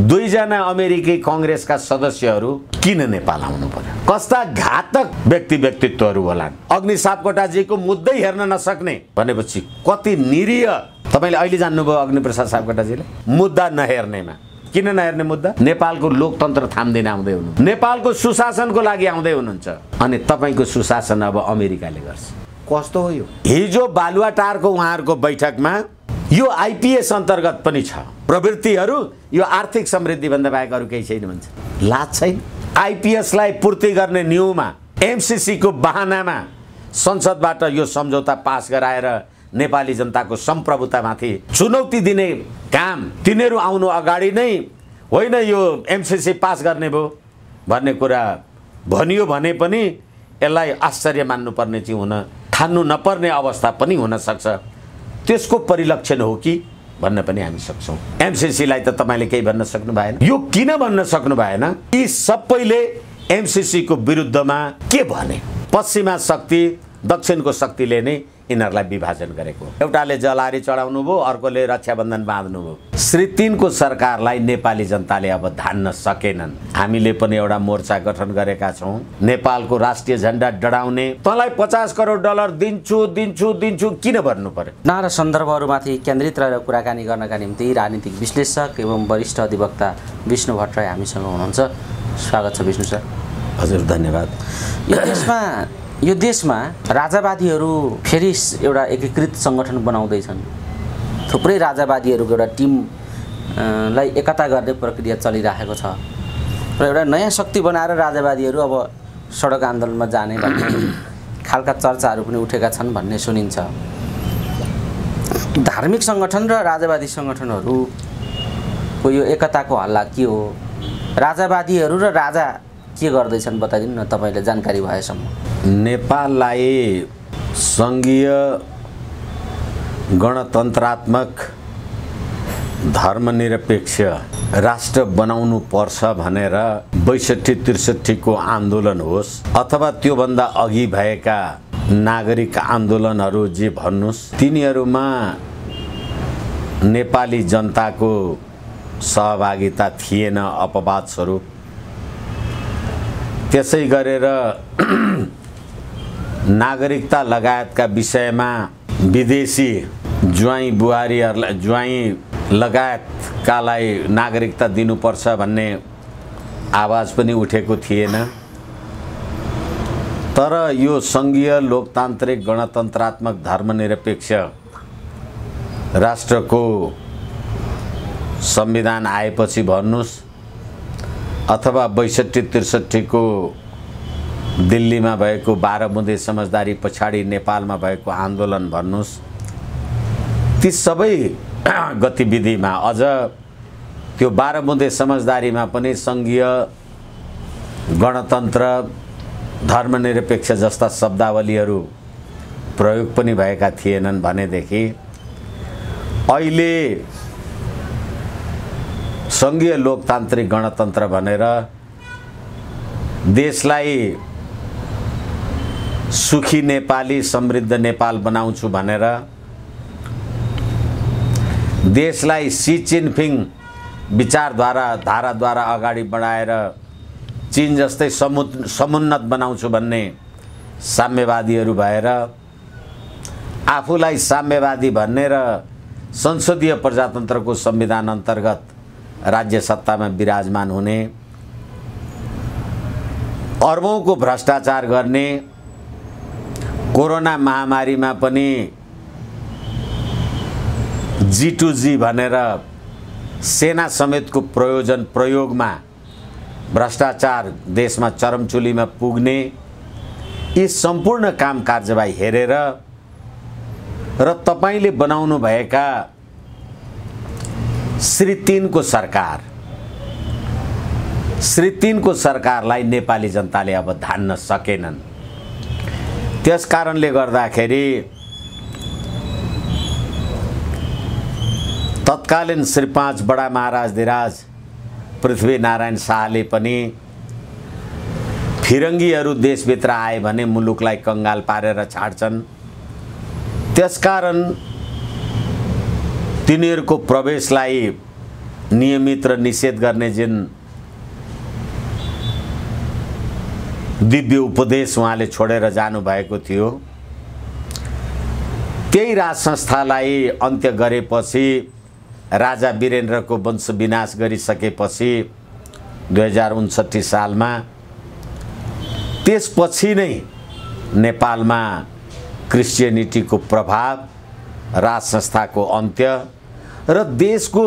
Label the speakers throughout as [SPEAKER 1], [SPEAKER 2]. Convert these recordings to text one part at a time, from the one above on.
[SPEAKER 1] दुईजना अमेरिकी कांग्रेसका सदस्यहरू किन नेपाल आउनु पर्यो? कस्ता घातक व्यक्तित्वहरू होलान्? अग्नि सापकोटाजीको मुद्दै हेर्न नसक्ने भनेपछि कति निरीह। तपाईले अहिले जान्नुभयो अग्निप्रसाद सापकोटाजीले मुद्दा नहेर्नेमा। किन नहेर्ने मुद्दा? नेपालको लोकतन्त्र थाम्दैन आउँदै हुनुहुन्छ, नेपालको सुशासनको लागि आउँदै हुनुहुन्छ, अनि तपाईको सुशासन अब अमेरिकाले गर्छ। कस्तो हो यो? हिजो बालुवाटारको उहाँहरूको बैठकमा यो आईपीएस अन्तर्गत पनि छ प्रवृत्तिहरू, यो आर्थिक समृद्धि भन्दा बाहेक अरू केही छैन भन्छ। लाज छैन? आईपीएसलाई पूर्ति गर्ने न्यूमा एमसीसी को बहानामा संसदबाट यो सम्झौता पास गराएर नेपाली जनताको सम्प्रभुतामाथि चुनौती दिने काम तिनीहरू आउनु अगाडि नै होइन यो एमसीसी पास गर्ने भयो भन्ने कुरा भनियो भने पनि यसलाई आश्चर्य मान्नुपर्ने चाहिँ हुन ठान्नु नपर्ने अवस्था पनि हुन सक्छ। त्यसको परिलक्षण हो कि भन्न पनि हामी सक्छौं। एमसीसी लाई त तपाईले केही भन्न सक्नु भएन। यो किन भन्न सक्नु भएन? यी सबैले एमसीसी को विरुद्धमा के भने? पश्चिमा शक्ति दक्षिणको शक्तिले नै यिनीहरूलाई विभाजन गरेको। एउटाले जलारी चढाउनु भयो, अर्कोले रक्षाबन्धन बाँध्नु भयो। श्री 3 को सरकारलाई नेपाली जनताले अब धान्न सकेनन्। हामीले पनि एउटा मोर्चा गठन गरेका छौं। नेपालको राष्ट्रिय झण्डा डढाउने तँलाई 50 करोड डलर दिन्छु दिन्छु दिन्छु किन भन्नु पर्यो?
[SPEAKER 2] नारा सन्दर्भहरूमाथि केन्द्रित रहेर कुराकानी गर्नका निम्ति राजनीतिक विश्लेषक एवं वरिष्ठ अधिवक्ता विष्णु भट्टराई हामीसँग हुनुहुन्छ। स्वागत छ विष्णु सर।
[SPEAKER 1] हजुर धन्यवाद।
[SPEAKER 2] यो देशमा राजावादीहरू फेरि एउटा एकीकृत संगठन बनाउँदैछन्। थुप्रै राजावादीहरूको एउटा टिमलाई एकता गर्ने प्रक्रिया चलिरहेको छ र एउटा नयाँ शक्ति बनाएर राजावादीहरू अब सडक आन्दोलनमा जाने भन्ने खालका चर्चाहरू पनि उठेका छन् भन्ने सुनिन्छ। धार्मिक सङ्गठन र राजावादी सङ्गठनहरूको यो एकताको हल्ला के हो? राजावादीहरू र राजा के गर्दैछन् बताइदिनु न तपाईले जानकारी भएसम्म।
[SPEAKER 1] नेपाललाई संघीय गणतन्त्रात्मक धर्मनिरपेक्ष राष्ट्र बनाउनु पर्छ भनेर 62-63 को आन्दोलन होस् अथवा त्योभन्दा अघि भएका नागरिक आन्दोलनहरू जे भन्नुस्, तिनीहरूमा नेपाली जनताको सहभागिता थिएन अपवाद स्वरूप। त्यसै गरेर नागरिकता लगायतका विषयमा विदेशी ज्वाइँ बुहारीहरूलाई ज्वाइँ लगायतकालाई नागरिकता दिनुपर्छ भन्ने आवाज पनि उठेको थिएन। तर यो संघीय लोकतान्त्रिक गणतन्त्रात्मक धर्मनिरपेक्ष राष्ट्रको संविधान आएपछि भन्नुस् अथवा 62-63 को दिल्लीमा भएको 12 बुँदे समझदारी पछाडि नेपालमा भएको आन्दोलन भन्नुस्, ती सबै गतिविधिमा अझ त्यो 12 बुँदे समझदारीमा पनि संघीय गणतन्त्र धर्मनिरपेक्ष जस्ता शब्दावलीहरू प्रयोग पनि भएका थिएनन् भनेदेखि अहिले संघीय लोकतान्त्रिक गणतन्त्र भनेर देशलाई सुखी नेपाली समृद्ध नेपाल बनाउँछु भनेर देशलाई सी जिनपिङ धाराद्वारा अगाडि बढाएर चीन जस्तै समुन्नत बनाउँछु भन्ने साम्यवादीहरू भएर आफूलाई साम्यवादी भन्ने र संसदीय प्रजातन्त्रको संविधान अन्तर्गत राज्य सत्तामा विराजमान हुने, अर्बौंको भ्रष्टाचार गर्ने, कोरोना महामारीमा पनि G2G भनेर सेना समेतको प्रयोगमा भ्रष्टाचार देशमा चरमचुलीमा पुग्ने, यी सम्पूर्ण काम कार्यवाही हेरेर र तपाईले बनाउनु भएका श्री 3 को सरकारलाई नेपाली जनताले अब धान्न सकेनन्। त्यसकारणले गर्दाखेरि तत्कालीन श्री 5 बडा महाराजधिराज पृथ्वीनारायण शाहले पनि फिरङ्गीहरू देशभित्र आए भने मुलुकलाई कंगाल पारेर छाड्छन्, त्यसकारण तिनीहरूको प्रवेशलाई नियमित र निषेध गर्ने जुन दिव्य उपदेश उहाँले छोडेर जानुभएको थियो, त्यही राज संस्थालाई अन्त्य गरेपछि, राजा वीरेन्द्रको वंश विनाश गरिसकेपछि 2059 सालमा, त्यसपछि नै नेपालमा क्रिस्चियनिटीको प्रभाव, राज संस्थाको अन्त्य र देशको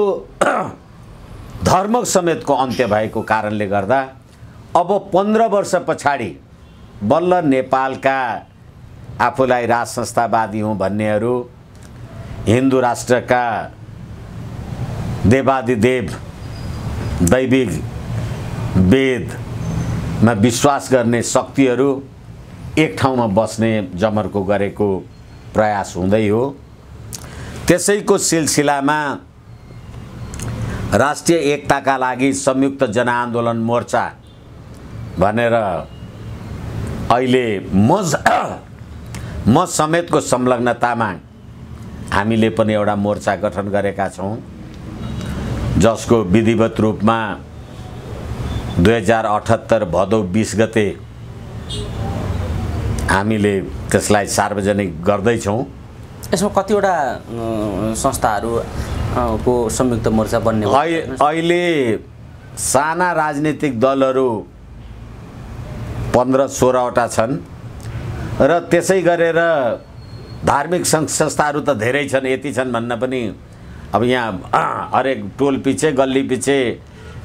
[SPEAKER 1] धर्म समेतको अन्त्य भएको कारणले गर्दा अब 15 वर्ष पछाडि बल्ल नेपालका आफूलाई राज संस्थावादी हुँ भन्नेहरू, हिन्दू राष्ट्रका देवादिदेव दैविक वेदमा विश्वास गर्ने शक्तिहरू एक ठाउँमा बस्ने जमर्को गरेको प्रयास हुँदै हो। त्यसैको सिलसिलामा राष्ट्रिय एकताका लागि संयुक्त जनआन्दोलन मोर्चा भनेर अहिले म समेतको संलग्नतामा हामीले पनि एउटा मोर्चा गठन गरेका छौँ, जसको विधिवत रूपमा 2078 भदौ 20 गते हामीले त्यसलाई सार्वजनिक गर्दैछौँ।
[SPEAKER 2] यसमा कतिवटा संस्थाहरू को संयुक्त मोर्चा बन्ने?
[SPEAKER 1] अहिले साना राजनीतिक दलहरू 15-16 वटा छन् र त्यसै गरेर धार्मिक संस्थाहरू त धेरै छन्, यति छन् भन्न पनि अब यहाँ हरेक टोल पछि गल्ली पछि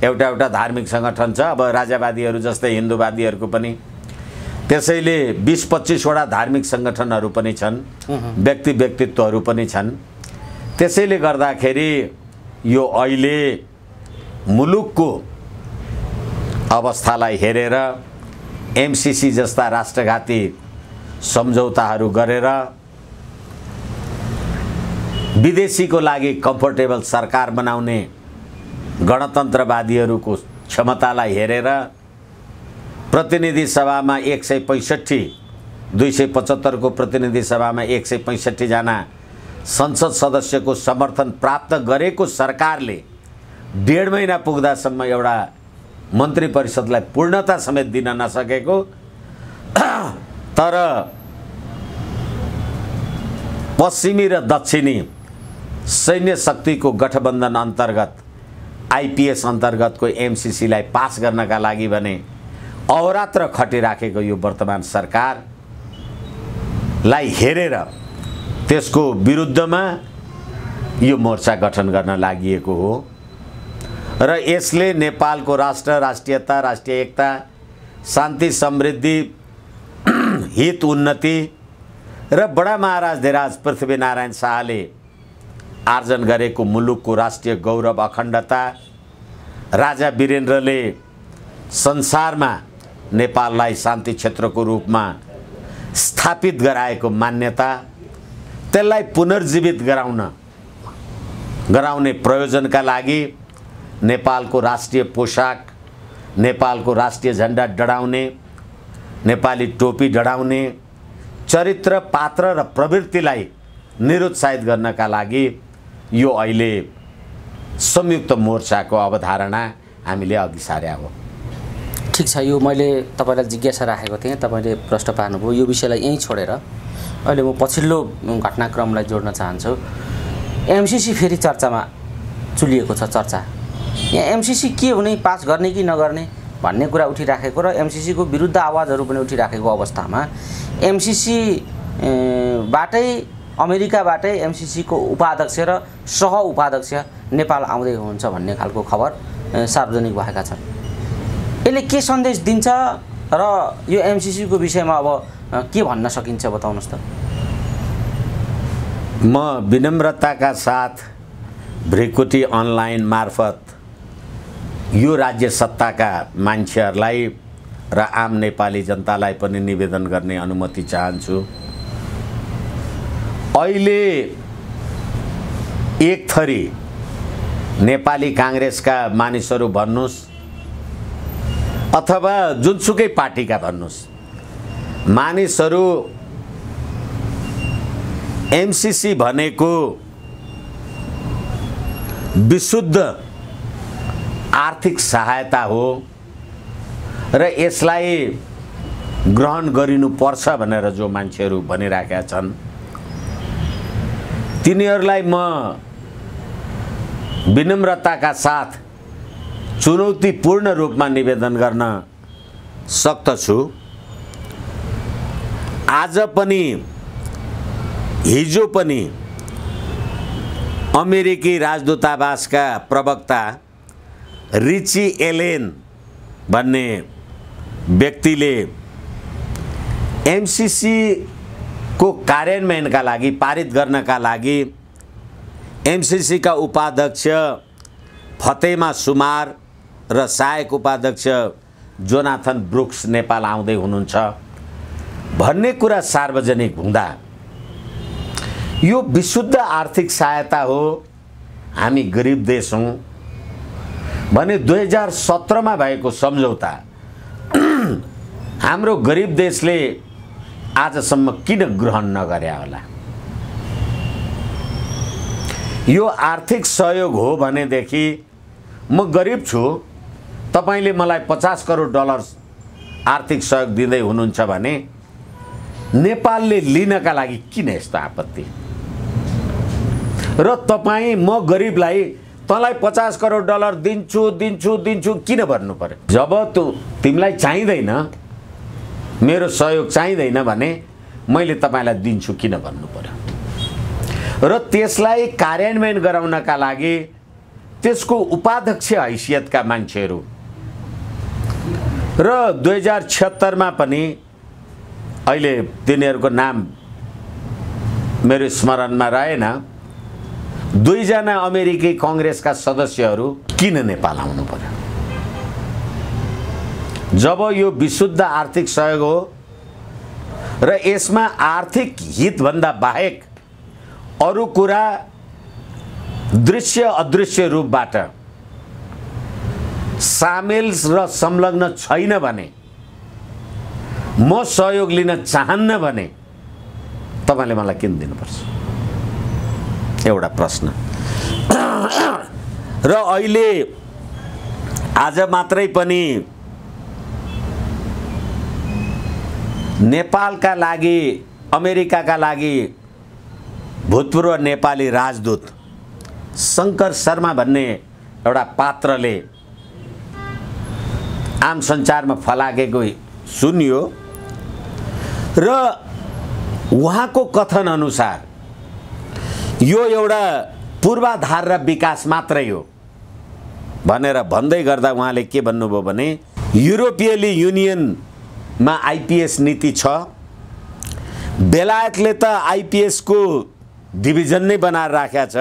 [SPEAKER 1] एउटा एउटा धार्मिक सङ्गठन छ। अब राजावादीहरू जस्तै हिन्दूवादीहरूको पनि त्यसैले 20-25 वटा धार्मिक सङ्गठनहरू पनि छन्, व्यक्तित्वहरू पनि छन्। त्यसैले गर्दाखेरि यो अहिले मुलुकको अवस्थालाई हेरेर एमसीसी जस्ता राष्ट्रघाती सम्झौताहरू गरेर विदेशीको लागि कम्फर्टेबल सरकार बनाउने गणतन्त्रवादीहरूको क्षमतालाई हेरेर प्रतिनिधि सभामा 165, 275 को प्रतिनिधि सभामा 165 जना संसद सदस्यको समर्थन प्राप्त गरेको सरकारले 1.5 महिना पुग्दासम्म एउटा मन्त्री परिषदलाई पूर्णता समेत दिन नसकेको, तर पश्चिमी र दक्षिणी सैन्य शक्तिको गठबन्धन अन्तर्गत आइपीएस अन्तर्गतको एमसीसीलाई पास गर्नका लागि भने अहोरात्र खटिराखेको यो वर्तमान सरकारलाई हेरेर त्यसको विरुद्धमा यो मोर्चा गठन गर्न लागि हो र यसले नेपालको राष्ट्र, राष्ट्रियता, राष्ट्रिय एकता, शान्ति, समृद्धि, हित, उन्नति र बडा महाराज धेराज पृथ्वीनारायण शाहले आर्जन गरेको मुलुकको राष्ट्रिय गौरव, अखण्डता, राजा वीरेन्द्रले संसारमा नेपाललाई शान्ति क्षेत्रको रूपमा स्थापित गराएको मान्यता, त्यसलाई पुनर्जीवित गराउने प्रयोजनका लागि नेपालको राष्ट्रिय पोशाक, नेपालको राष्ट्रिय झण्डा डढाउने, नेपाली टोपी डढाउने चरित्र, पात्र र प्रवृत्तिलाई निरुत्साहित गर्नका लागि यो अहिले संयुक्त मोर्चाको अवधारणा हामीले अघि सार्या हो।
[SPEAKER 2] ठिक छ, यो मैले तपाईलाई जिज्ञासा राखेको थिएँ, तपाईले प्रश्न पार्नुभयो। यो विषयलाई यहीँ छोडेर अहिले म पछिल्लो घटनाक्रमलाई जोड्न चाहन्छु। एमसीसी फेरि चर्चामा चुलिएको छ। चर्चा यहाँ एमसीसी के हुने, पास गर्ने कि नगर्ने भन्ने कुरा उठिराखेको र एमसीसी को विरुद्ध आवाजहरू पनि उठिराखेको अवस्थामा एमसीसी बाटै, अमेरिकाबाटै एमसीसी को उपाध्यक्ष र सह उपाध्यक्ष नेपाल आउँदै हुनुहुन्छ भन्ने खालको खबर सार्वजनिक भएका छन्। यसले के सन्देश दिन्छ र यो एमसीसी को विषयमा अब के भन्न सकिन्छ बताउनुहोस् त।
[SPEAKER 1] म विनम्रताका साथ भ्रिकुटी अनलाइन मार्फत यो राज्य सत्ताका मान्छेहरूलाई र आम नेपाली जनतालाई पनि निवेदन गर्ने अनुमति चाहन्छु। अहिले एक थरी नेपाली कांग्रेसका मानिसहरू भन्नुस् अथवा जुनसुकै पार्टीका भन्नुस्, मानिसहरू एमसीसी भनेको विशुद्ध आर्थिक सहायता हो र यसलाई ग्रहण गरिनुपर्छ भनेर जो मान्छेहरू भनिराखेका छन् तिनीहरूलाई म विनम्रताका साथ चुनौतीपूर्ण रूपमा निवेदन गर्न सक्दछु। आज पनि हिजो पनि अमेरिकी राजदूतावासका प्रवक्ता रिची एलेन भन्ने व्यक्तिले एमसीसी को कार्यान्वयनका लागि पारित गर्नका लागि एमसीसी का उपाध्यक्ष फतेमा सुमार र सहायक उपाध्यक्ष जोनाथन ब्रुक्स नेपाल आउँदै हुनुहुन्छ भन्ने कुरा सार्वजनिक हुँदा यो विशुद्ध आर्थिक सहायता हो, हामी गरिब देश हौं भने 2017 मा भएको सम्झौता हाम्रो गरिब देशले आजसम्म किन ग्रहण नगरे होला? यो आर्थिक सहयोग हो भनेदेखि म गरिब छु, तपाईले मलाई 50 करोड डलर आर्थिक सहयोग दिँदै हुनुहुन्छ भने नेपालले लिनका लागि किन यस्तो आपत्ति? र तपाई म गरिबलाई तँलाई 50 करोड डलर दिन्छु दिन्छु दिन्छु किन भन्नु पर्यो? जब तिमीलाई चाहिँदैन, मेरो सहयोग चाहिँदैन भने मैले तपाईलाई दिन्छु किन भन्नु पर्यो? र त्यसलाई कार्यान्वयन गराउनका लागि त्यसको उपाध्यक्ष हैसियतका मान्छेहरू र 2076 मा पनि अहिले तिनीहरूको नाम मेरो स्मरणमा रहेन, 2 जना अमेरिकी कांग्रेसका सदस्यहरू किन नेपाल आउनु पर्यो? जब यो विशुद्ध आर्थिक सहयोग हो र यसमा आर्थिक हित भन्दा बाहेक अरु कुरा दृश्य अदृश्य रूपबाट सामेल र संलग्न छैन भने, म सहयोग लिन चाहन्न भने तपाईले मलाई किन दिनुपर्छ? एउटा प्रश्न। र अहिले आज मात्रै पनि नेपालका लागि अमेरिकाका लागि भूतपूर्व नेपाली राजदूत शंकर शर्मा भन्ने एउटा पात्रले आम सञ्चारमा फलाकेको सुनियो र उहाँको कथन अनुसार यो एउटा पूर्वाधार र विकास मात्रै हो भनेर भन्दै गर्दा उहाँले के भन्नुभयो भने युरोपियन युनियनमा आईपीएस नीति छ, बेलायतले त आईपीएस को डिभिजन नै बनाएर राखेको छ,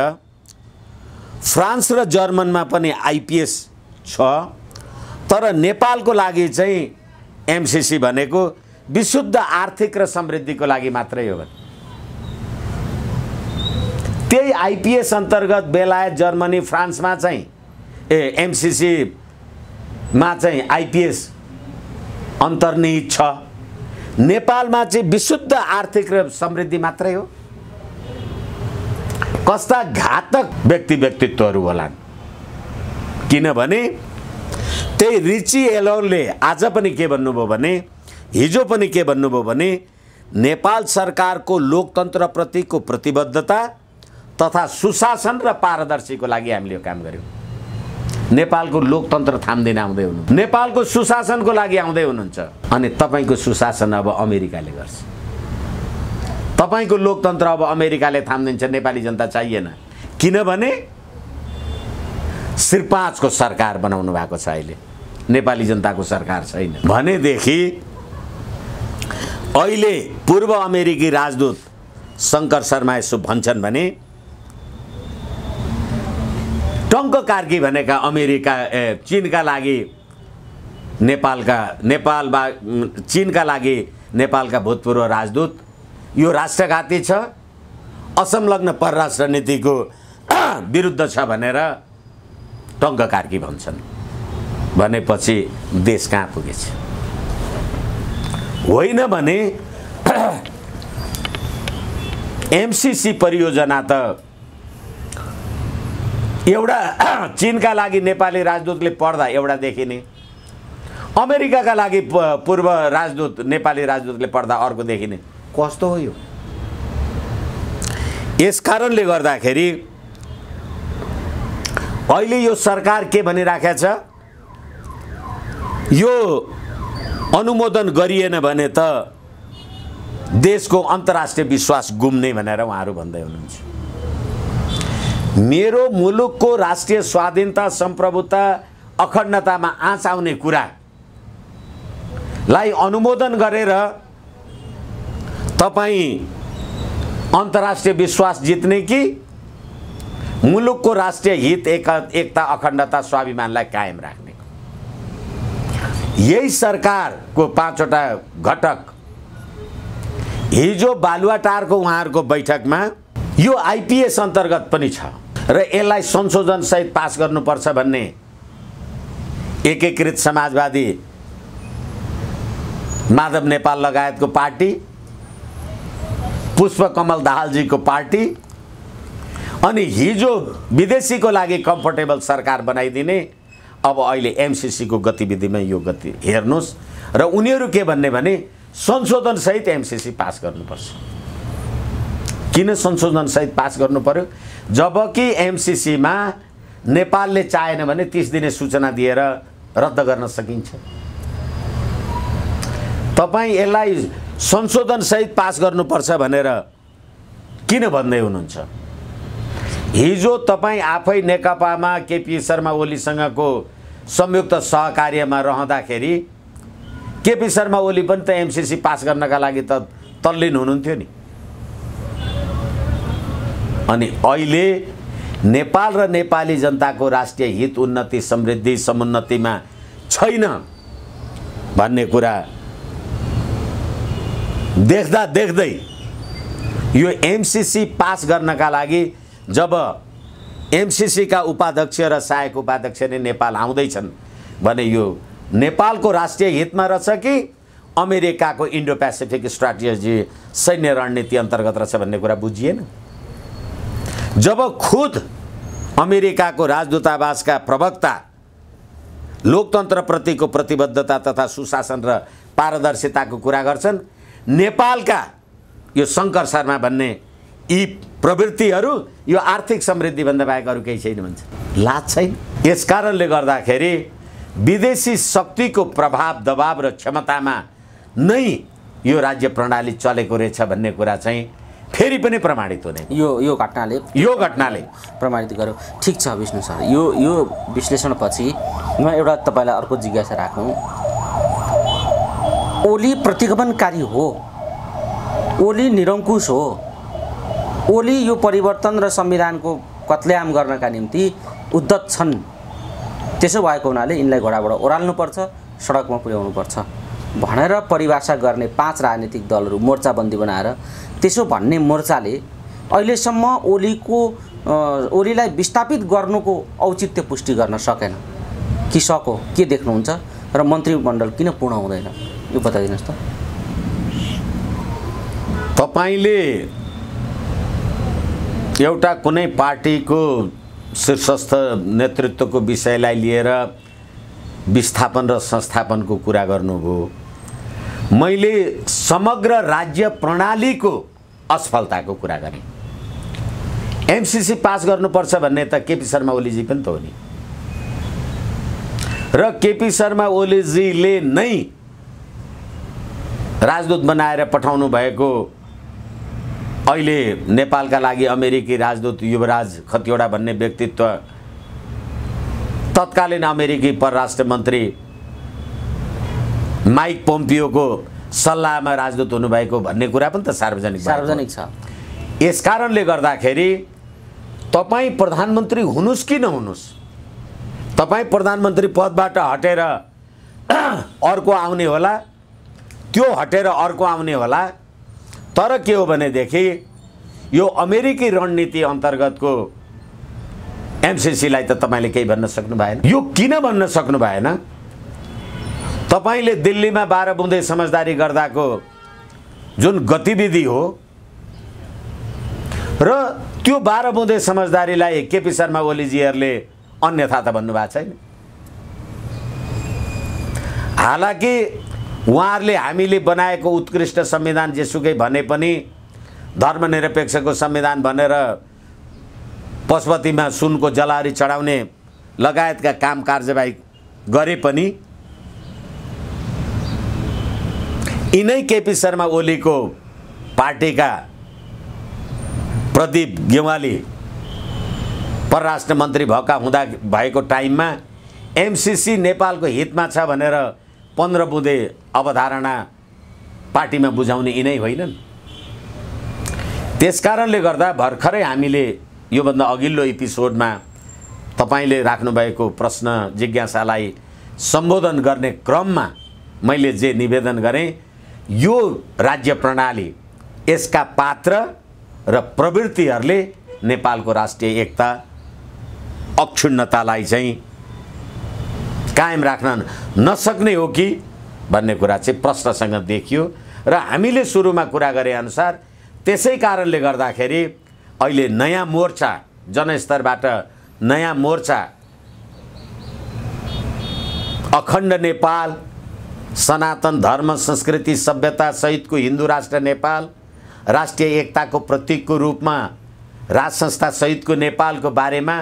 [SPEAKER 1] फ्रान्स र जर्मनमा पनि आईपीएस छ, तर नेपालको लागि चाहिँ एमसीसी भनेको विशुद्ध आर्थिक र समृद्धिको लागि मात्रै हो। त्यही आईपीएस अन्तर्गत बेलायत जर्मनी फ्रान्समा चाहिँ एमसीसी मा चाहिँ आईपीएस अन्तर्निहित छ, नेपालमा चाहिँ विशुद्ध आर्थिक र समृद्धि मात्रै हो। कस्ता घातक व्यक्तित्वहरू होलान्, किनभने त्यही रिची एलोनले आज पनि के भन्नुभयो भने, हिजो पनि के भन्नुभयो भने नेपाल सरकारको लोकतन्त्र प्रतिको प्रतिबद्धता तथा सुशासन र पारदर्शीको लागि हामीले यो काम गर्यौं। नेपालको लोकतन्त्र थाम्दिन आउँदै हुनुहुन्छ, नेपालको सुशासनको लागि आउँदै हुनुहुन्छ, अनि तपाईको सुशासन अब अमेरिकाले गर्छ। तपाईको लोकतन्त्र अब अमेरिकाले थाम्दिन्छ, नेपाली जनता चाहिएन, किनभने श्री 5 को सरकार बनाउनु भएको छ, अहिले नेपाली जनताको सरकार छैन भनेदेखि अहिले पूर्व अमेरिकी राजदूत शंकर शर्मा यसो भन्छन् भने टंक कार्की भनेका अमेरिका चीनका लागि चीनका लागि नेपालका भूतपूर्व राजदूत यो राष्ट्रघाती छ, असंलग्न परराष्ट्र नीतिको विरुद्ध छ भनेर टंक कार्की भन्छन् भनेपछि देश कहाँ पुगेछ? होइन भने एमसीसी परियोजना त एउटा चीनका लागि नेपाली राजदूतले पढ्दा एउटा देखिने, अमेरिकाका लागि पूर्व राजदूत नेपाली राजदूतले पढ्दा अर्को देखिने, कस्तो हो यो? यस कारणले गर्दाखेरि अहिले यो सरकार के भनिराखेको छ, यो अनुमोदन गरिएन भने त देशको अन्तर्राष्ट्रिय विश्वास गुम्ने भनेर उहाँहरू भन्दै हुनुहुन्छ। मेरो मुलुकको राष्ट्रिय स्वाधीनता, सम्प्रभुता, अखण्डतामा आँच आउने कुरालाई अनुमोदन गरेर तपाईँ अन्तर्राष्ट्रिय विश्वास जित्ने कि मुलुकको राष्ट्रिय हित, एकता, अखण्डता, स्वाभिमानलाई कायम राख्ने? यही सरकारको 5 वटा घटक हिजो बालुवाटारको उहाँहरूको बैठकमा यो आइपिएस अन्तर्गत पनि छ र यसलाई संशोधन सहित पास गर्नुपर्छ भन्ने एकीकृत समाजवादी माधव नेपाल लगायतको पार्टी, पुष्पकमल दाहालजीको पार्टी, अनि हिजो विदेशीको लागि कम्फर्टेबल सरकार बनाइदिने अब अहिले एमसिसीको गतिविधिमा यो गति हेर्नुहोस्। र उनीहरू के भन्ने भने संशोधन सहित एमसिसी पास गर्नुपर्छ। किन संशोधन सहित पास गर्नु पर्यो? जबकि एमसिसीमा नेपालले चाहेन भने 30 दिने सूचना दिएर रद्द गर्न सकिन्छ। तपाईँ यसलाई संशोधन सहित पास गर्नुपर्छ भनेर किन भन्दै हुनुहुन्छ? हिजो तपाईँ आफै नेकपामा केपी शर्मा ओलीसँगको संयुक्त सहकार्यमा रहँदाखेरि केपी शर्मा ओली पनि त एमसिसी पास गर्नका लागि त तल्लीन हुनुहुन्थ्यो नि। अनि अहिले नेपाल र नेपाली जनताको राष्ट्रिय हित, उन्नति, समृद्धि, समुन्नतिमा छैन भन्ने कुरा देख्दा देख्दै यो एमसिसी पास गर्नका लागि जब एमसिसी का उपाध्यक्ष र सहायक उपाध्यक्षले नेपाल आउँदैछन् भने यो नेपालको राष्ट्रिय हितमा रहेछ कि अमेरिकाको इन्डो पेसिफिक स्ट्राटेजी सैन्य रणनीति अन्तर्गत रहेछ भन्ने कुरा बुझिएन। जब खुद अमेरिकाको राजदूतावासका प्रवक्ता लोकतन्त्रप्रतिको प्रतिबद्धता तथा सुशासन र पारदर्शिताको कुरा गर्छन्, नेपालका यो शङ्कर शर्मा भन्ने यी प्रवृत्तिहरू यो आर्थिक समृद्धि भन्दा बाहेक अरू केही छैन भन्छ। लाज छैन। यस कारणले गर्दाखेरि विदेशी शक्तिको प्रभाव, दबाव र क्षमतामा नै यो राज्य प्रणाली चलेको रहेछ भन्ने कुरा चाहिँ फेरि पनि प्रमाणित हुने
[SPEAKER 2] यो घटनाले प्रमाणित गर्यो। ठिक छ विष्णु सर, यो विश्लेषणपछि म एउटा तपाईलाई अर्को जिज्ञासा राखौँ। ओली प्रतिगमनकारी हो, ओली निरङ्कुश हो, ओली यो परिवर्तन र संविधानको कत्लेआम गर्नका निम्ति उद्धत छन्। त्यसो भएको हुनाले यिनलाई घोडाबाट ओह्राल्नुपर्छ, सडकमा पुर्याउनुपर्छ भनेर परिभाषा गर्ने 5 राजनीतिक दलहरू मोर्चाबन्दी बनाएर त्यसो भन्ने मोर्चाले अहिलेसम्म ओलीलाई विस्थापित गर्नुको औचित्य पुष्टि गर्न सकेन कि सको? के देख्नुहुन्छ? र मन्त्रीमण्डल किन पूर्ण हुँदैन यो बताइदिनुहोस् त।
[SPEAKER 1] तपाईले एउटा कुनै पार्टीको शीर्षस्थ नेतृत्वको विषयलाई लिएर विस्थापन र संस्थापनको कुरा गर्नुभयो। मैले समग्र राज्य प्रणालीको असफलताको कुरा गरेँ। एमसिसी पास गर्नुपर्छ भन्ने त केपी शर्मा ओलीजी पनि त हो नि, र केपी शर्मा ओलीजीले नै राजदूत बनाएर पठाउनु भएको अहिले नेपालका लागि अमेरिकी राजदूत युवराज खतिवडा भन्ने व्यक्तित्व तत्कालीन अमेरिकी परराष्ट्र मन्त्री माइक पोम्पियोको सल्लाहमा राजदूत हुनुभएको भन्ने कुरा पनि त सार्वजनिक
[SPEAKER 2] छ।
[SPEAKER 1] यस कारणले गर्दाखेरि तपाईँ प्रधानमन्त्री हुनुस् कि नहुनुस्, तपाईँ प्रधानमन्त्री पदबाट हटेर अर्को आउने होला, त्यो हटेर अर्को आउने होला। तर के हो भनेदेखि यो अमेरिकी रणनीति अन्तर्गतको एमसिसीलाई त तपाईले केही भन्न सक्नु भएन। यो किन भन्न सक्नु भएन? तपाईले दिल्लीमा 12 बुँदे समझदारी गर्दाको जुन गतिविधि हो र त्यो 12 बुँदे समझदारीलाई केपी शर्मा ओलीजीहरूले अन्यथा त भन्नुभएको छैन। हालाकि उहाँहरूले हामीले बनाएको उत्कृष्ट संविधान जेसुकै भने पनि धर्मनिरपेक्षको संविधान भनेर पशुपतिमा सुनको जलारी चढाउने लगायतका काम कार्यवाही गरे पनि यिनै केपी शर्मा ओलीको पार्टीका प्रदीप गेवाली परराष्ट्र मन्त्री भएको टाइममा एमसीसी नेपालको हितमा छ भनेर 15 बुँदे अवधारणा पार्टीमा बुझाउने यिनै होइनन्। त्यसकारणले गर्दा भर्खरै हामीले योभन्दा अघिल्लो एपिसोडमा तपाईले राख्नुभएको प्रश्न जिज्ञासालाई सम्बोधन गर्ने क्रममा मैले जे निवेदन गरेँ, यो राज्य प्रणाली, यसका पात्र र प्रवृत्तिहरूले नेपालको राष्ट्रिय एकता अक्षुण्णतालाई चाहिँ कायम राख्न नसक्ने हो कि भन्ने कुरा चाहिँ प्रश्नसँग देखियो। र हामीले सुरुमा कुरा गरे अनुसार त्यसै कारणले गर्दाखेरि अहिले नयाँ मोर्चा, जनस्तरबाट नयाँ मोर्चा, अखण्ड नेपाल, सनातन धर्म संस्कृति सभ्यता सहितको हिन्दू राष्ट्र नेपाल, राष्ट्रिय एकताको प्रतीकको रूपमा राज संस्था सहितको नेपालको बारेमा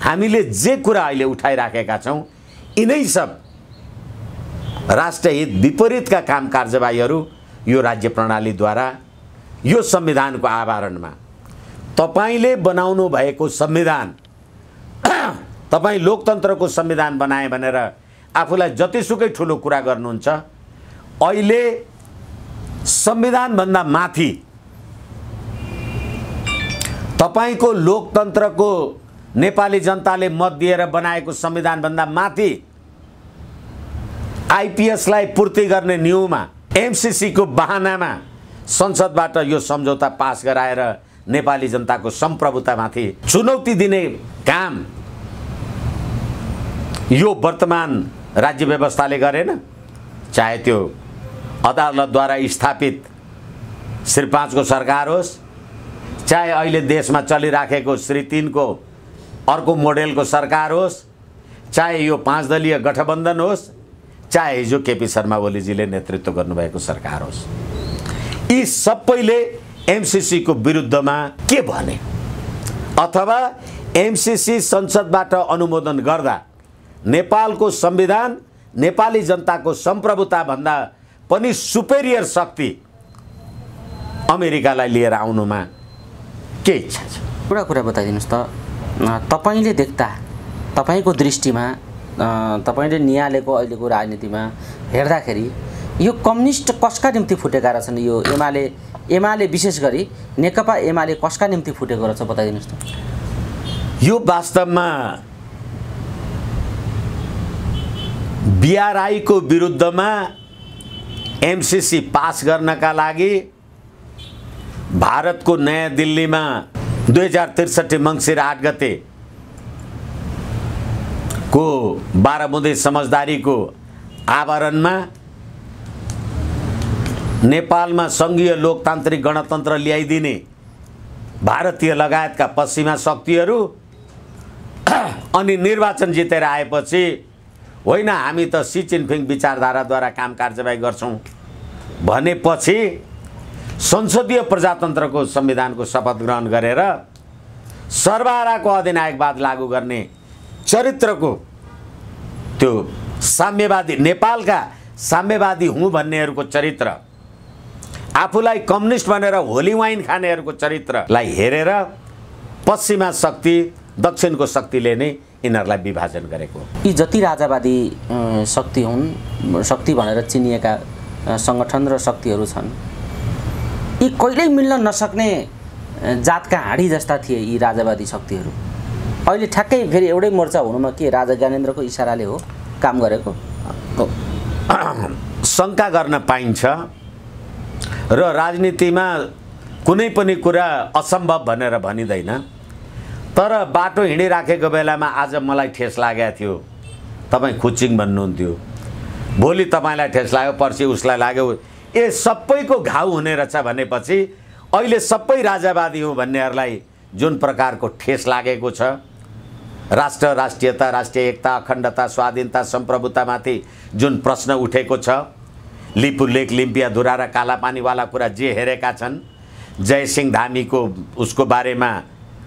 [SPEAKER 1] हामीले जे कुरा अहिले उठाइराखेका छौँ, यिनै सब राष्ट्रहित विपरीतका काम कार्यवाहीहरू यो राज्य प्रणालीद्वारा यो संविधानको आवरणमा तपाईले बनाउनु भएको संविधान, तपाई लोकतन्त्रको संविधान बनाए भनेर आफूलाई जतिसुकै ठुलो कुरा गर्नुहुन्छ, अहिले संविधानभन्दा माथि तपाईको लोकतन्त्रको नेपाली जनताले मत दिएर बनाएको संविधानभन्दा माथि आईपीएसलाई पूर्ति गर्ने न्यूमा एमसीसी को बहानामा संसदबाट यो सम्झौता पास गराएर नेपाली जनताको सम्प्रभुतामाथि चुनौती दिने काम यो वर्तमान राज्य व्यवस्थाले गरेन। चाहे त्यो अदालतद्वारा स्थापित श्री 5 को सरकार होस्, चाहे अहिले देशमा चलिराखेको श्री 3 को अर्को मोडेलको सरकार होस्, चाहे यो 5 दलीय गठबन्धन होस्, चाहे हिजो केपी शर्मा ओलीजीले नेतृत्व गर्नुभएको सरकार होस्, यी सबैले एमसीसी को विरुद्धमा के भने अथवा एमसीसी संसदबाट अनुमोदन गर्दा नेपालको संविधान नेपाली जनताको सम्प्रभुता भन्दा पनि सुपेरियर शक्ति अमेरिकालाई लिएर आउनुमा के इच्छा छ?
[SPEAKER 2] कुरा बताइदिनुस् त। तपाईले देख्दा, तपाईको दृष्टिमा, तपाईले नियालेको अहिलेको राजनीतिमा हेर्दाखेरि यो कम्युनिस्ट कसका निम्ति फुटेका रहेछन्? यो एमाले विशेष गरी नेकपा एमाले कसका निम्ति फुटेको रहेछ बताइदिनुस् त।
[SPEAKER 1] यो वास्तवमा बीआरआई को विरुद्धमा एमसीसी पास गर्नका लागि भारतको नयाँ दिल्लीमा 2063 मङ्सिर 8 गते को 12 बुँदे समझदारी को आवरणमा नेपालमा संघीय लोकतान्त्रिक गणतन्त्र ल्याइदिने भारतीय लगायतका पश्चिमा शक्तिहरू अनि निर्वाचन जितेर आएपछि होइन हामी त सी जिनपिङ विचारधाराद्वारा काम कार्यवाही गर्छौं भनेपछि संसदीय प्रजातन्त्रको संविधानको शपथ ग्रहण गरेर सर्वहाराको अधिनायकवाद लागू गर्ने चरित्रको त्यो साम्यवादी नेपालका साम्यवादी हुँ भन्नेहरूको चरित्र, आफूलाई कम्युनिस्ट भनेर होली वाइन खानेहरूको चरित्रलाई हेरेर पश्चिमा शक्ति दक्षिणको शक्तिले नै यिनीहरूलाई विभाजन गरेको।
[SPEAKER 2] यी जति राजावादी शक्ति हुन्, शक्ति भनेर चिनिएका संगठन र शक्तिहरू छन्, यी कहिल्यै मिल्न नसक्ने जातका हाँडी जस्ता थिए यी राजावादी शक्तिहरू। अहिले ठ्याक्कै फेरि एउटै मोर्चा हुनुमा के राजा ज्ञानेन्द्रको इशाराले हो काम गरेको?
[SPEAKER 1] शङ्का गर्न पाइन्छ र राजनीतिमा कुनै पनि कुरा असम्भव भनेर भनिदैन। तर बाटो हिँडिराखेको बेलामा आज मलाई ठेस लागेको थियो, तपाईँ खुचिङ भन्नुहुन्थ्यो, भोलि तपाईँलाई ठेस लाग्यो, पर्सि उसलाई लाग्यो, ए सबैको घाउ हुने रहेछ भनेपछि अहिले सबै राजावादी हुँ भन्नेहरूलाई जुन प्रकारको ठेस लागेको छ, राष्ट्र, राष्ट्रियता, राष्ट्रिय एकता, अखण्डता, स्वाधीनता, सम्प्रभुतामाथि जुन प्रश्न उठेको छ, लिपुलेक, लिम्पियाधुरा र कालापानीवाला कुरा जे हेरेका छन्, जयसिंह धामीको उसको बारेमा,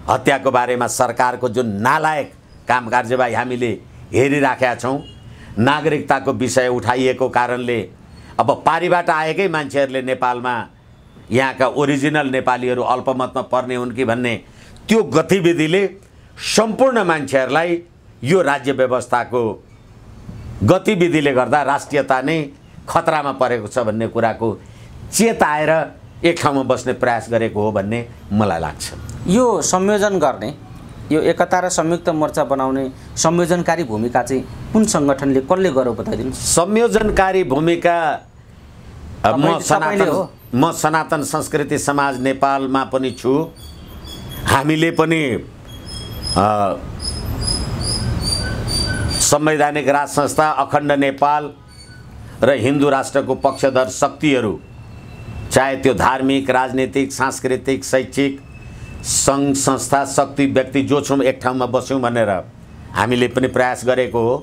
[SPEAKER 1] हत्याको बारेमा सरकारको जुन नालायक काम कार्यवाही हामीले हेरिराखेका छौँ, नागरिकताको विषय उठाइएको कारणले अब पारिबाट आएकै मान्छेहरूले नेपालमा यहाँका ओरिजिनल नेपालीहरू अल्पमतमा पर्ने हुन् कि भन्ने त्यो गतिविधिले सम्पूर्ण मान्छेहरूलाई यो राज्य व्यवस्थाको गतिविधिले गर्दा राष्ट्रियता नै खतरामा परेको छ भन्ने कुराको चेताएर एक ठाउँमा बस्ने प्रयास गरेको हो भन्ने मलाई लाग्छ।
[SPEAKER 2] यो संयोजन गर्ने, यो एकता र संयुक्त मोर्चा बनाउने संयोजनकारी भूमिका चाहिँ कुन सङ्गठनले कसले गर्यो बताइदिनु।
[SPEAKER 1] संयोजनकारी भूमिका म सनातन संस्कृति समाज नेपालमा पनि छु। हामीले पनि संवैधानिक राज संस्था, अखण्ड नेपाल र हिन्दू राष्ट्रको पक्षधर शक्तिहरू, चाहे त्यो धार्मिक, राजनीतिक, सांस्कृतिक, शैक्षिक सङ्घ संस्था, शक्ति व्यक्ति जो छौँ एक ठाउँमा बस्यौँ भनेर हामीले पनि प्रयास गरेको हो।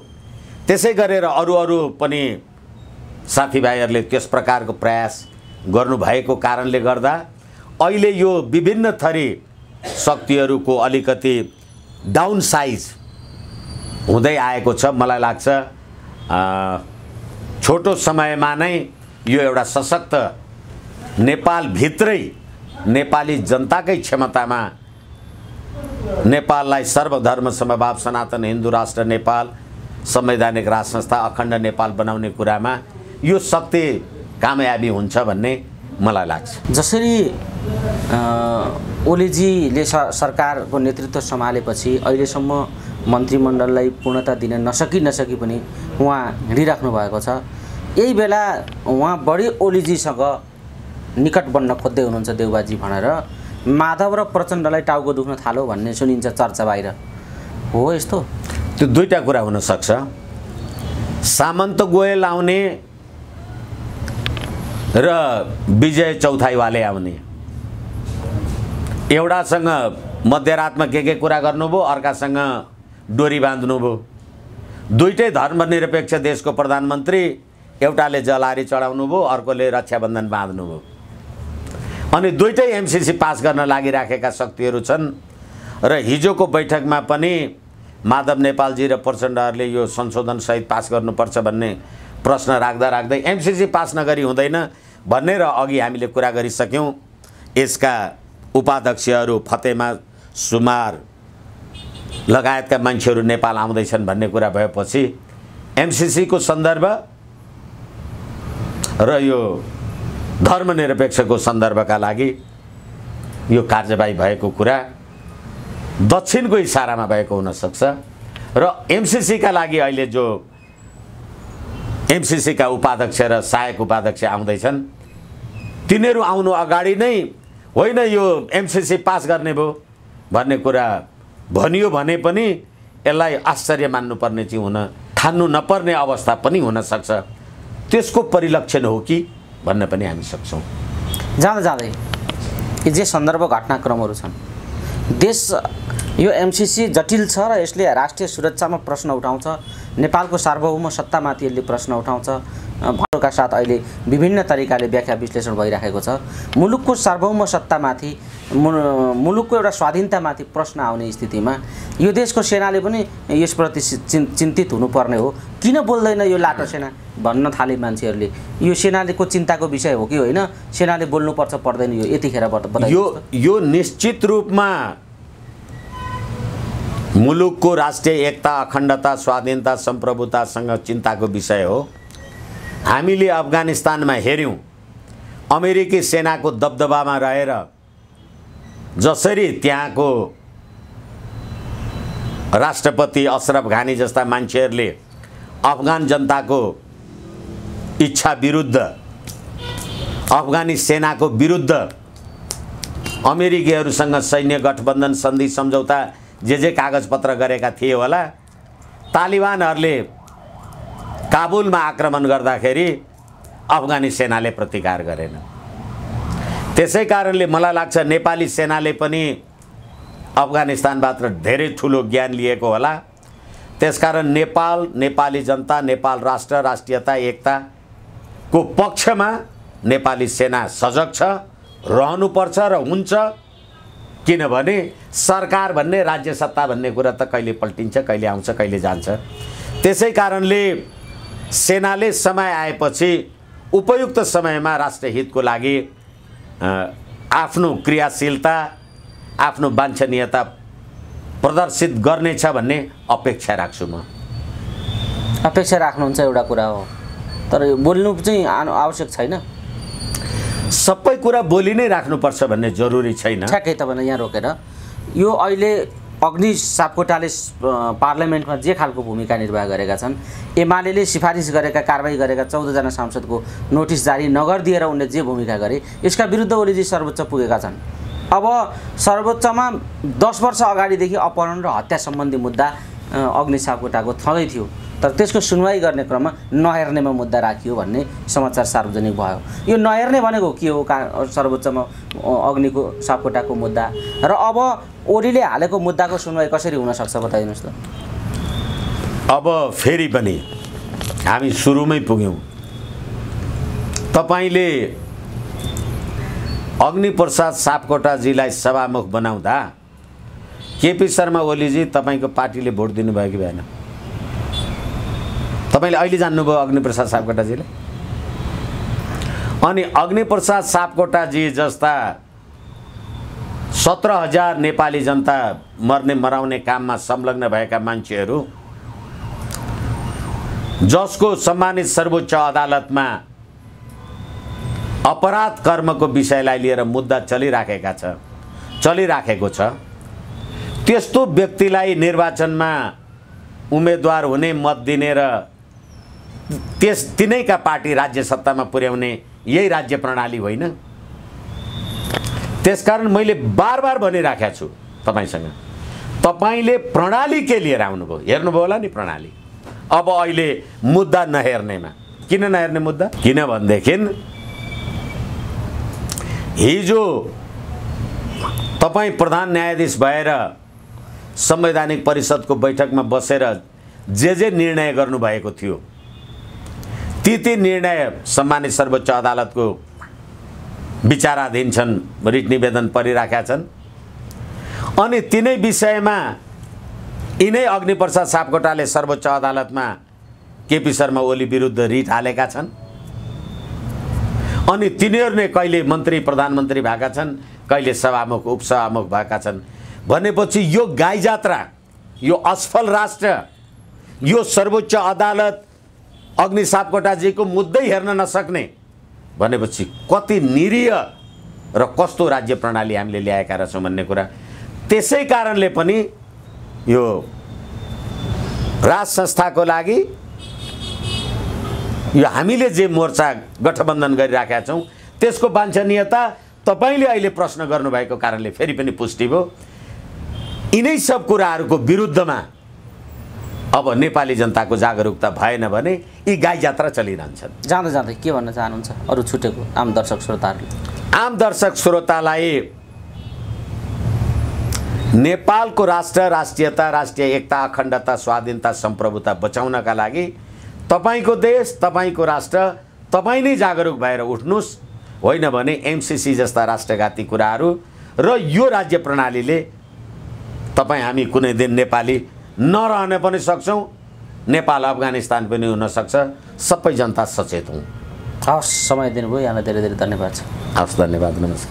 [SPEAKER 1] त्यसै गरेर अरू पनि साथीभाइहरूले त्यस प्रकारको प्रयास गर्नुभएको कारणले गर्दा अहिले यो विभिन्न थरी शक्तिहरूको अलिकति डाउन साइज हुँदै आएको छ। मलाई लाग्छ छोटो समयमा नै यो एउटा सशक्त नेपालभित्रै नेपाली जनताकै क्षमतामा नेपाललाई सर्वधर्म समभाव सनातन हिन्दू राष्ट्र नेपाल, संवैधानिक राज संस्था, अखण्ड नेपाल बनाउने कुरामा यो शक्ति कामयाबी हुन्छ भन्ने मलाई लाग्छ।
[SPEAKER 2] जसरी ओलीजीले सरकारको नेतृत्व सम्हालेपछि अहिलेसम्म मन्त्रीमण्डललाई पूर्णता दिन नसकी पनि उहाँ हिँडिराख्नु भएको छ। यही बेला उहाँ बढी ओलीजीसँग निकट बन्न खोज्दै हुनुहुन्छ देउबाजी भनेर माधव र प्रचण्डलाई टाउको दुख्न थाल्यो भन्ने सुनिन्छ चर्चा बाहिर। हो यस्तो?
[SPEAKER 1] त्यो दुईटा कुरा हुन सक्छ। सामन्त गोयल आउने र विजय चौथाईवाले आउने, एउटासँग मध्यरातमा के कुरा गर्नुभयो, अर्कासँग डोरी बाँध्नुभयो। दुईटै धर्मनिरपेक्ष देशको प्रधानमन्त्री, एउटाले जलारी चढाउनु भयो, अर्कोले रक्षाबन्धन बाँध्नुभयो। अनि दुईटै एमसीसी पास गर्न लागिराखेका शक्तिहरू छन् र हिजोको बैठकमा पनि माधव नेपालजी र प्रचण्डहरूले यो संशोधन सहित पास गर्नुपर्छ भन्ने प्रश्न राख्दै एमसीसी पास नगरी हुँदैन भन्ने र अघि हामीले कुरा गरिसक्यौँ। यसका उपाध्यक्षहरू फतेमा सुमार लगायतका मान्छेहरू नेपाल आउँदैछन् भन्ने कुरा भएपछि एमसीसीको सन्दर्भ र यो धर्मनिरपेक्षको सन्दर्भका लागि यो कार्यवाही भएको कुरा दक्षिणको इसारामा भएको हुनसक्छ र एमसीसीका लागि अहिले जो एमसीसीका उपाध्यक्ष र सहायक उपाध्यक्ष आउँदैछन् तिनीहरू आउनु अगाडि नै होइन यो एमसीसी पास गर्ने भयो भन्ने कुरा भनियो भने पनि यसलाई आश्चर्य मान्नुपर्ने चाहिँ हुन ठान्नु नपर्ने अवस्था पनि हुनसक्छ। त्यसको परिलक्षण हो कि भन्न पनि हामी सक्छौँ।
[SPEAKER 2] जाँदै यी जे सन्दर्भ घटनाक्रमहरू छन्, देश यो एमसीसी जटिल छ र यसले राष्ट्रिय सुरक्षामा प्रश्न उठाउँछ, नेपालको सार्वभौम सत्तामाथि यसले प्रश्न उठाउँछ भरोका साथ अहिले विभिन्न तरिकाले व्याख्या विश्लेषण भइरहेको छ। मुलुकको सार्वभौम सत्तामाथि, मुलुकको एउटा स्वाधीनतामाथि प्रश्न आउने स्थितिमा यो देशको सेनाले पनि यसप्रति चिन्तित हुनुपर्ने हो। किन बोल्दैन यो लाटो सेना भन्न थाले मान्छेहरूले? यो सेनाको चिन्ताको विषय हो कि होइन? सेनाले बोल्नुपर्छ पर्दैन यो यतिखेर
[SPEAKER 1] यो निश्चित रूपमा मुलुकको राष्ट्रिय एकता, अखण्डता, स्वाधीनता, सम्प्रभुतासँग चिन्ताको विषय हो। हामीले अफगानिस्तानमा हेर्यौँ, अमेरिकी सेनाको दबदबामा रहेर जसरी त्यहाँको राष्ट्रपति अशरफ घानी जस्ता मान्छेहरूले अफगान जनताको इच्छा विरुद्ध, अफगानी सेनाको विरुद्ध अमेरिकीहरूसँग सैन्य गठबन्धन, सन्धि, सम्झौता जे कागजपत्र गरेका थिए होला, तालिबानहरूले काबुलमा आक्रमण गर्दाखेरि अफगानी सेनाले प्रतिकार गरेन। त्यसै कारणले मलाई लाग्छ नेपाली सेनाले पनि अफगानिस्तानबाट धेरै ठुलो ज्ञान लिएको होला। त्यसकारण नेपाल, नेपाली जनता, नेपाल राष्ट्र, राष्ट्रियता, एकताको पक्षमा नेपाली सेना सजग छ, रहनुपर्छ र हुन्छ। किनभने सरकार भन्ने, राज्य सत्ता भन्ने कुरा त कहिले पल्टिन्छ, कहिले आउँछ, कहिले जान्छ। त्यसै कारणले सेनाले समय आएपछि उपयुक्त समयमा राष्ट्रहितको लागि आफ्नो क्रियाशीलता, आफ्नो वाञ्छनीयता प्रदर्शित गर्नेछ भन्ने अपेक्षा राख्छु म।
[SPEAKER 2] अपेक्षा राख्नुहुन्छ एउटा कुरा हो, तर बोल्नु चाहिँ आवश्यक छैन।
[SPEAKER 1] सबै कुरा बोली नै राख्नुपर्छ भन्ने जरुरी छैन।
[SPEAKER 2] ठ्याक्कै तपाईँलाई यहाँ रोकेर यो अहिले अग्नि सापकोटाले पार्लियामेन्टमा जे खालको भूमिका निर्वाह गरेका छन्, एमाले सिफारिस गरेका, कारबाही गरेका 14 जना सांसदको नोटिस जारी नगरिदिएर उनले जे भूमिका गरे, यसका विरुद्ध ओलीजी सर्वोच्च पुगेका छन्। अब सर्वोच्चमा 10 वर्ष अगाडिदेखि अपहरण र हत्या सम्बन्धी मुद्दा अग्नि सापकोटाको छँदै थियो, तर त्यसको सुनवाई गर्ने क्रममा नहेर्नेमा मुद्दा राखियो भन्ने समाचार सार्वजनिक भयो। यो नहेर्ने भनेको के हो? सर्वोच्चमा अग्निको सापकोटाको मुद्दा र अब ओलीले हालेको मुद्दाको सुनवाई कसरी हुन सक्छ बताइदिनुहोस् त।
[SPEAKER 1] अब फेरि पनि हामी सुरुमै पुग्यौँ। तपाईले अग्निप्रसाद सापकोटाजीलाई सभामुख बनाउँदा केपी शर्मा ओलीजी तपाईको पार्टीले भोट दिनुभयो कि भएन? तपाईले अहिले जान्नुभयो अग्निप्रसाद सापकोटाजीले? अनि अग्निप्रसाद सापकोटाजी जस्ता 17,000 नेपाली जनता मर्ने मराउने काममा संलग्न भएका मान्छेहरू, जसको सम्मानित सर्वोच्च अदालतमा अपराध कर्मको विषयलाई लिएर मुद्दा चलिराखेको छ, त्यस्तो व्यक्तिलाई निर्वाचनमा उम्मेदवार हुने, मत दिने र तिनैका पार्टी राज्य सत्तामा पुर्याउने यही राज्य प्रणाली होइन? त्यसकारण मैले बार-बार भनिराखेको छु तपाईसँग, तपाईले प्रणाली के लिएर आउनुभयो? हेर्नुभयो होला नि प्रणाली। अब अहिले मुद्दा नहेर्नेमा, किन नहेर्ने मुद्दा? किनभनेदेखि हिजो तपाईँ प्रधान न्यायाधीश भएर संवैधानिक परिषदको बैठकमा बसेर जे निर्णय गर्नुभएको थियो, ती निर्णय सम्मानित सर्वोच्च अदालतको विचाराधीन छन्, रिट निवेदन परिराखेका छन्। अनि तिनै विषयमा यिनै अग्निप्रसाद सापकोटाले सर्वोच्च अदालतमा केपी शर्मा ओली विरुद्ध रिट हालेका छन्। अनि तिनीहरू नै कहिले मन्त्री प्रधानमन्त्री भएका छन्, कहिले सभामुख उपसभामुख भएका छन्। भनेपछि यो गाई जात्रा, यो असफल राष्ट्र, यो सर्वोच्च अदालत अग्नि सापकोटाजीको मुद्दै हेर्न नसक्ने भनेपछि कति निरीह र कस्तो राज्य प्रणाली हामीले ल्याएका रहेछौँ भन्ने कुरा। त्यसै कारणले पनि यो राज संस्थाको लागि यो हामीले जे मोर्चा गठबन्धन गरिराखेका छौँ त्यसको वाञ्छनीयता तपाईले अहिले प्रश्न गर्नुभएको कारणले फेरि पनि पुष्टि भयो। यिनै सब कुराहरूको विरुद्धमा अब नेपाली जनताको जागरुकता भएन भने यी गाई जात्रा चलिरहन्छन्।
[SPEAKER 2] जाँदै जाँदै के भन्न चाहनुहुन्छ अरू छुटेको आम दर्शक श्रोताहरूले?
[SPEAKER 1] आम दर्शक श्रोतालाई नेपालको राष्ट्र, राष्ट्रियता, राष्ट्रिय एकता, अखण्डता, स्वाधीनता, सम्प्रभुता बचाउनका लागि तपाईको देश, तपाईको राष्ट्र, तपाई नै जागरुक भएर उठ्नुस्। होइन भने एमसीसी जस्ता राष्ट्रघाती कुराहरू र यो राज्य प्रणालीले तपाई हामी कुनै दिन नेपाली नरहन पनि सक्छौँ, नेपाल अफगानिस्तान पनि हुन सक्छ। सबै जनता सचेत हौँ।
[SPEAKER 2] हस्, समय दिनुभयो, यहाँलाई धेरै धेरै धन्यवाद छ।
[SPEAKER 1] हस्, धन्यवाद, नमस्कार।